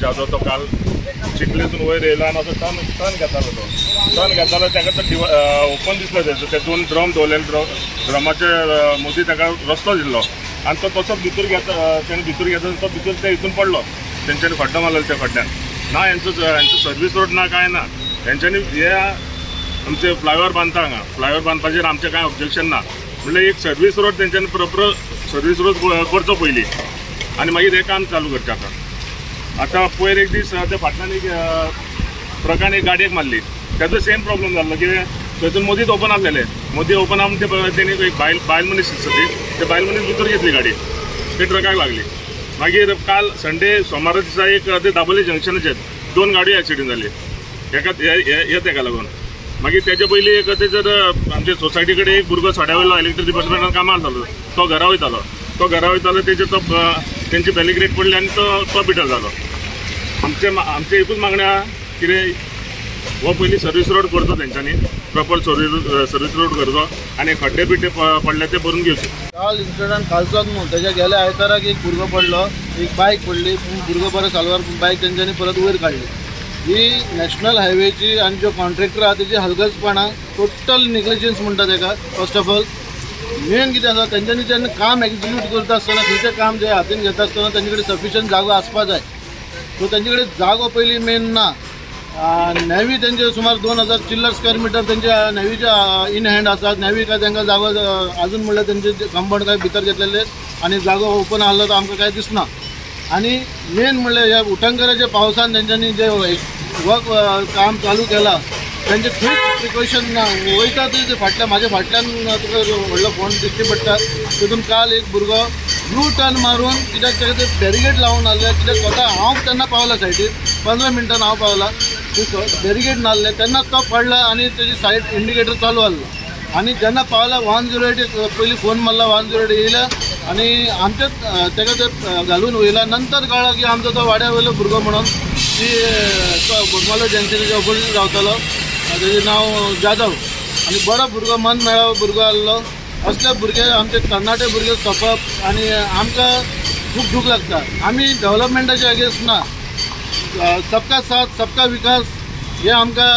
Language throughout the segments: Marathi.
जाधव तो काल चिखलेतून वयर येयला आनी असो टर्न घेतालो ताका तो ओपन दिसलो ते दोन ड्रम दवरलेले ड्रमाचे मदीं ताका रस्तो दिल्लो आनी तो तसोच भितर घेता तो भितर ते हितून पडलो तेंच्यांनी खड्डो मारलेलो त्या खड्ड्यान ना हेंचो सर्वीस रोड ना काय ना तेंच्यांनी हे आमचे फ्लायओवर बांदता हांगा फ्लायओवर बांदपाचेर आमचें कांय ऑब्जेक्शन ना म्हणल्यार एक सर्वीस रोड तेंच्यांनी प्रोपर सर्वीस रोड करचो पयलीं आनी मागीर हें काम चालू करचें आतां पयर एक दीस ते फाटल्यान एक ट्रकान एक गाडयेक मारली तेजो सेम प्रॉब्लम जाल्लो कितें थंयसून मदींच ओपन आसलेलें मदीं ओपन आसून तेणी एक बायल मनीस दिसता ते बायल मनीस भितर घेतली गाडी ते ट्रकाक लागली मागीर काल संडे सोमारा दिसा एक ते दाबोली जंक्शनाचेर दोन गाडयो एक्सिडेंट जाली तेका लागून मागीर तेजे पयलीं एक जर आमचे सोसायटी कडेन एक भुरगो सोड्या वयलो इलेक्ट्रीक डिपार्टमेंटान कामाक जालो तो घरा वयतालो तेजे तो तेंची बेलिग्रेट पडली आनी तो पिटर जालो आमचे एकूच मागणी आहा कितें हो पयलीं सर्वीस रोड करचो तेंच्यांनी प्रॉपर सर्वीस रोड करचो आनी खड्डे बिड्डे पडले ते भरून घेवचे काल इन्सिडंट कालचोच न्हू तेच्या गेल्या आयताराक एक भुरगो पडलो एक बायक पडली भुरगो बरो सालवार बायक तेंच्यांनी परत वयर काडली ही नॅशनल हायवेची आनी जो कॉन्ट्रॅक्टर आहा तेजी हलगर्जपणा टोटल निग्लिजन्स म्हणटा तेका फर्स्ट ऑफ ऑल मेन कितें आसा तेंच्यांनी जेन्ना काम एक्झिक्यूट करता आसतना खंयचें काम जे हातीन घेता आसतना तेंचे कडेन सफिशियंट जागो आसपा जाय सो तेंचे कडेन जागो पयलीं मेन ना नेवी तेंचे सुमार 2000 चिल्लर स्क्वेअर मिटर तेंचे नेवीचे इन हँड आसात नेवी काय तांकां जागो अजून म्हणल्यार तेंचे कंपाउंड काय भितर घेतलेले आनी जागो ओपन आसलो तो आमकां काय दिसना आनी मेन म्हणल्यार ह्या उटंगराच्या पावसान तेंच्यांनी जे वर्क काम चालू केला तेंचे खंयच प्रिकॉशन ना वयता ते फाटल्या म्हाज्या फाटल्यान तुका व्हडलो फोन दिश्टी पडटा तितून काल एक भुरगो यू टर्न मारून कित्याक तेका ते बॅरिगेड लावन आसले कित्याक स्वता हांव तेन्ना पावला सायडीर 15 मिनटान हांव पावला बॅरिगेड नासले तेन्ना तो पडला आनी तेजी सायड इंडिकेटर चालू आसलो आनी जेन्ना पावला 108 पयलीं फोन मारला 108 येयला आनी आमचेच तेका ते घालून वयला नंतर कळ्ळां की आमचो तो वाड्या वयलो भुरगो म्हणून की तो बोगमालो जंक्शनाच्या ऑपोजीट रावतालो तेजें नांव जाधव आनी बरो भुरगो मन मेळावो भुरगो आसलो असले भुरगे आमचे तरणाटे भुरगे सोंपप आनी आमकां खूब दूख लागता आमी डेव्हलपमेंटाचे अगेन्स्ट ना सबका साथ सबका विकास हे आमकां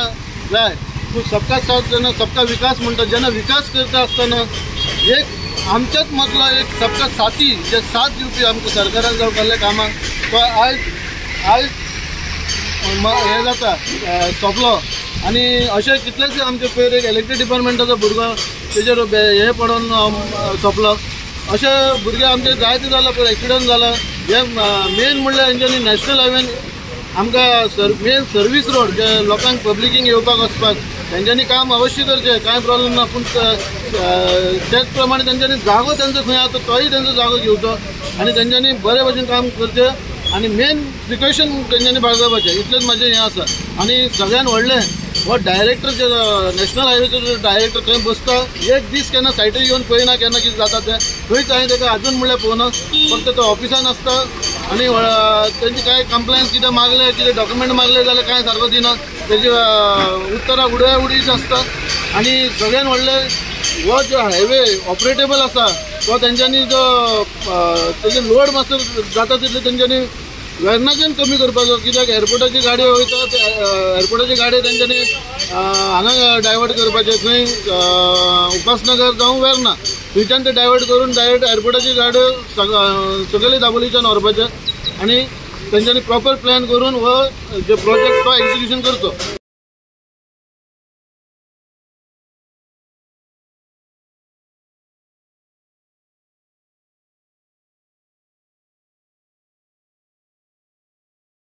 जाय पूण सबका साथ जेन्ना सबका विकास म्हणटा जेन्ना विकास करता आसतना एक आमच्याच मदलो एक सबका साथी जे साथ दिवपी आमकां सरकारान जावं केल्ल्या कामाक तो आयज हे जाता सोंपलो आनी अशे कितलेच आमचे पयर एक इलेक्ट्रीक डिपार्टमेंटाचो भुरगो तेजेर हे पडून सोंपलो अशे भुरगे आमचे जायते जाला पळय एक्सिडंट जाला हे मेन म्हणल्यार हेंच्यांनी नॅशनल हायवेन आमकां मेन सर्वीस रोड जे लोकांक पब्लिकींक येवपाक वचपाक तेंच्यांनी काम अवश्य करचें कांय प्रॉब्लेम ना पूण तेच प्रमाणे तेंच्यांनी जागो तेंचो खंय आसा तोय तेंचो जागो घेवचो आनी तेंच्यांनी बरे भशेन काम करचें आनी मेन प्रिकॉशन तेंच्यांनी बाळगपाचें इतलेंच म्हाजें हें आसा आनी सगळ्यान व्हडलें हो डायरेक्टर जे नॅशनल हायवेचो जो डायरेक्टर थंय बसता एक दीस केन्ना सायटीर येवन पळयना केन्ना कितें जाता तें खंयच हांवें ताका आजून म्हणल्यार पळोवना फक्त तो ऑफिसान आसता आनी तेंची कांय कंप्लेन्स कितें मागले कितें डॉक्युमेंट मागले जाल्यार कांय सारको दिना तेजी उत्तरां उडीच आसता आनी सगळ्यान व्हडलें हो जो हायवे ऑपरेटेबल आसा तो तेंच्यांनी जो तेजे लोड मातसो जाता तितले तेंच्यांनी वेर्नाच्यान कमी करपाचो कित्याक एअरपोर्टाची गाडयो वयता एअरपोर्टाची गाडयो तेंच्यांनी हांगा डायवर्ट करपाचे खंय उपासनगर जावं वेर्ना थंयच्यान ते डायवर्ट करून डायरेक्ट एअरपोर्टाची गाडयो सगळे दाबोलीच्यान व्हरपाचे आनी तेंच्यांनी प्रॉपर प्लॅन करून हो जो प्रोजेक्ट तो एक्झिक्युशन करचो।